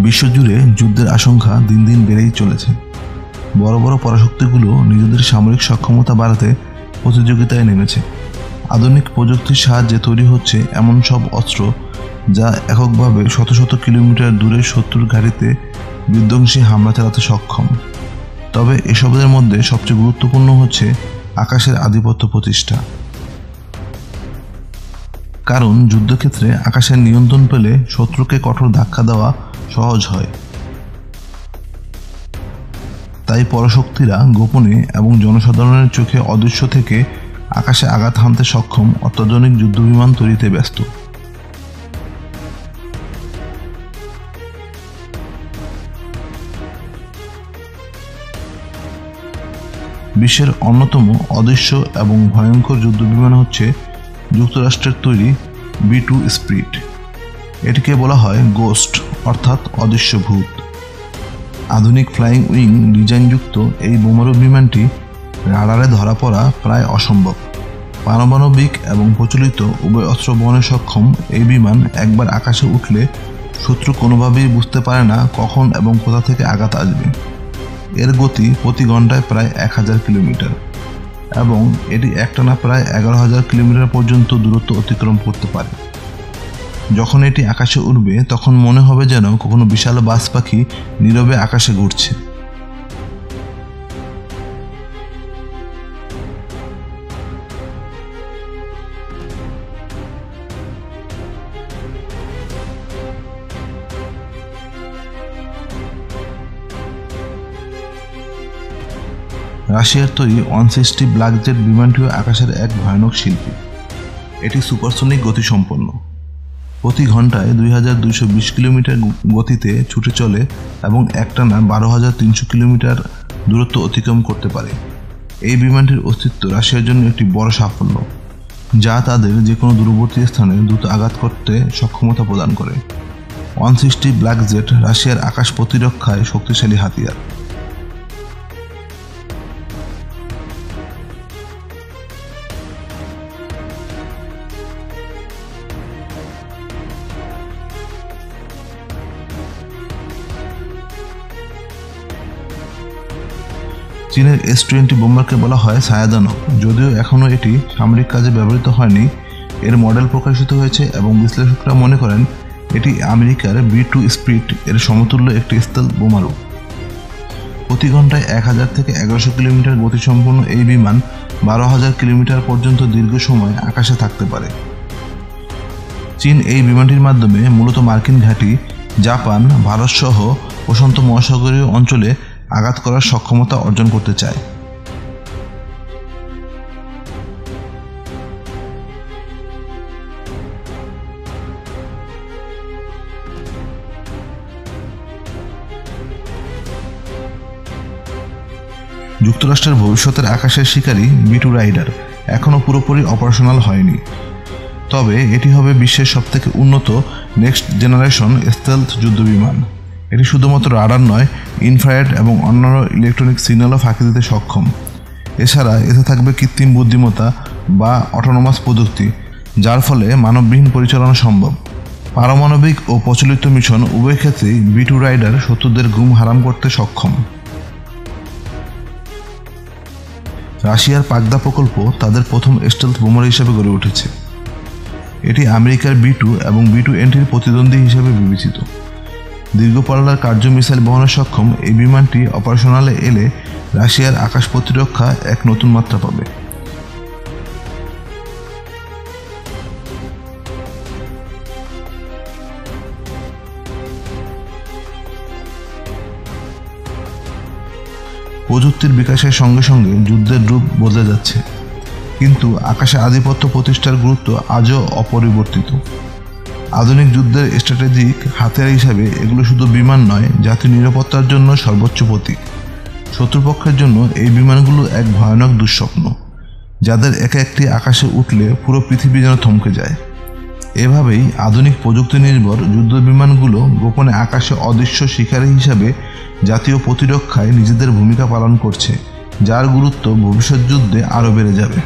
বিশ্বজুড়ে যুদ্ধের আশঙ্কা দিন দিন বেড়েই চলেছে। বড় বড় পরাশক্তিগুলো নিজেদের সামরিক সক্ষমতা বাড়াতে প্রতিযোগিতায় নেমেছে। আধুনিক প্রযুক্তির সাহায্যে তৈরি হচ্ছে এমন সব অস্ত্র যা এককভাবে শত শত কিলোমিটার দূরে শত্রুর ঘাঁটিতে বিধ্বংসী হামলা চালাতে সক্ষম। তবে এসবের মধ্যে সবচেয়ে গুরুত্বপূর্ণ হচ্ছে আকাশের আধিপত্য প্রতিষ্ঠা। কারণ যুদ্ধক্ষেত্রে আকাশের নিয়ন্ত্রণ পেলে শত্রুকে কঠোর ধাক্কা দেওয়া সহজ হয়। তাই পরাশক্তিরা গোপনে এবং জনসাধারণের চোখে অদৃশ্য থেকে আকাশে আঘাত হানতে সক্ষম অত্যাধুনিক যুদ্ধবিমান তৈরিতে ব্যস্ত। বিশ্বের অন্যতম অদৃশ্য এবং ভয়ঙ্কর যুদ্ধবিমান হচ্ছে যুক্তরাষ্ট্রের তৈরি B-2 স্পিরিট। এটিকে বলা হয় গোস্ট অর্থাৎ অদৃশ্য ভূত। আধুনিক ফ্লাইং উইং ডিজাইনযুক্ত এই বোমারু বিমানটি রাডারে ধরা পড়া প্রায় অসম্ভব। পারমাণবিক এবং প্রচলিত উভয় অস্ত্র বহনে সক্ষম এই বিমান একবার আকাশে উঠলে শত্রু কোনোভাবেই বুঝতে পারে না কখন এবং কোথা থেকে আঘাত আসবে। এর গতি প্রতি ঘন্টায় প্রায় 1000 কিলোমিটার এবং এটি একটানা প্রায় 11,000 কিলোমিটার পর্যন্ত দূরত্ব অতিক্রম করতে পারে। যখন এটি আকাশে উড়বে তখন মনে হবে যেন কখনো বিশাল বাজ পাখি নীরবে আকাশে ঘুরছে। রাশিয়ার তৈরি 160 ব্ল্যাক জেট বিমানটিও আকাশের এক ভয়ানক শিল্পী। এটি সুপারসনিক গতিসম্পন্ন। প্রতি ঘন্টায় 2220 কিলোমিটার গতিতে ছুটে চলে এবং একটানা 12,300 কিলোমিটার দূরত্ব অতিক্রম করতে পারে। এই বিমানটির অস্তিত্ব রাশিয়ার জন্য একটি বড় সাফল্য, যা তাদের যে কোনো দূরবর্তী স্থানে দ্রুত আঘাত করতে সক্ষমতা প্রদান করে। 160 ব্ল্যাক জেট রাশিয়ার আকাশ প্রতিরক্ষায় শক্তিশালী হাতিয়ার। চীনের S-20 বোমারকে বলা হয় ছায়াদানব। যদিও এখনও এটি সামরিক কাজে ব্যবহৃত হয়নি, এর মডেল প্রকাশিত হয়েছে এবং বিশ্লেষকরা মনে করেন এটি আমেরিকার B-2 স্পিরিট এর সমতুল্য একটি স্টেলথ বোমারু। প্রতি ঘন্টায় 1000 থেকে 1100 কিলোমিটার গতিসম্পন্ন এই বিমান 12,000 কিলোমিটার পর্যন্ত দীর্ঘ সময় আকাশে থাকতে পারে। চীন এই বিমানটির মাধ্যমে মূলত মার্কিন ঘাঁটি, জাপান, ভারত সহ প্রশান্ত মহাসাগরীয় অঞ্চলে আঘাত করার সক্ষমতা অর্জন করতে চায়। যুক্তরাষ্ট্রের ভবিষ্যতের আকাশের শিকারী B-2 রাইডার এখনও পুরোপুরি অপারেশনাল হয়নি, তবে এটি হবে বিশ্বের সবথেকে উন্নত নেক্সট জেনারেশন স্টেলথ যুদ্ধবিমান। এটি শুধুমাত্র রাডার নয়, ইনফ্রারেড এবং অন্যান্য ইলেকট্রনিক সিগন্যালও ফাঁকি দিতে সক্ষম। এছাড়া এতে থাকবে কৃত্রিম বুদ্ধিমত্তা বা অটোনোমাস প্রযুক্তি, যার ফলে মানববিহীন পরিচালনা সম্ভব। পারমাণবিক ও প্রচলিত মিশন উভয় ক্ষেত্রেই B-2 রাইডার শত্রুদের ঘুম হারাম করতে সক্ষম। রাশিয়ার পাগদা প্রকল্প তাদের প্রথম স্টেলথ বোমার হিসেবে গড়ে উঠেছে। এটি আমেরিকার B-2 এবং B-2NTর প্রতিদ্বন্দ্বী হিসেবে বিবেচিত। দীর্ঘ পাল্লার কার্য মিসাইল বহনে সক্ষম এই বিমানটি অপারেশনালে এলে রাশিয়ার আকাশ প্রতিরক্ষা এক নতুন মাত্রা পাবে। প্রযুক্তির বিকাশের সঙ্গে সঙ্গে যুদ্ধের রূপ বদলে যাচ্ছে, কিন্তু আকাশে আধিপত্য প্রতিষ্ঠার গুরুত্ব আজও অপরিবর্তিত। আধুনিক যুদ্ধের স্ট্র্যাটেজিক হাতিয়ার হিসাবে এগুলো শুধু বিমান নয়, জাতীয় নিরাপত্তার জন্য সর্বোচ্চ প্রতীক। শত্রুপক্ষের জন্য এই বিমানগুলো এক ভয়ানক দুঃস্বপ্ন, যাদের একে একটি আকাশে উঠলে পুরো পৃথিবী যেন থমকে যায়। এভাবেই আধুনিক প্রযুক্তি নির্ভর যুদ্ধ বিমানগুলো গোপনে আকাশে অদৃশ্য শিকারী হিসাবে জাতীয় প্রতিরক্ষায় নিজেদের ভূমিকা পালন করছে, যার গুরুত্ব ভবিষ্যৎ যুদ্ধে আরও বেড়ে যাবে।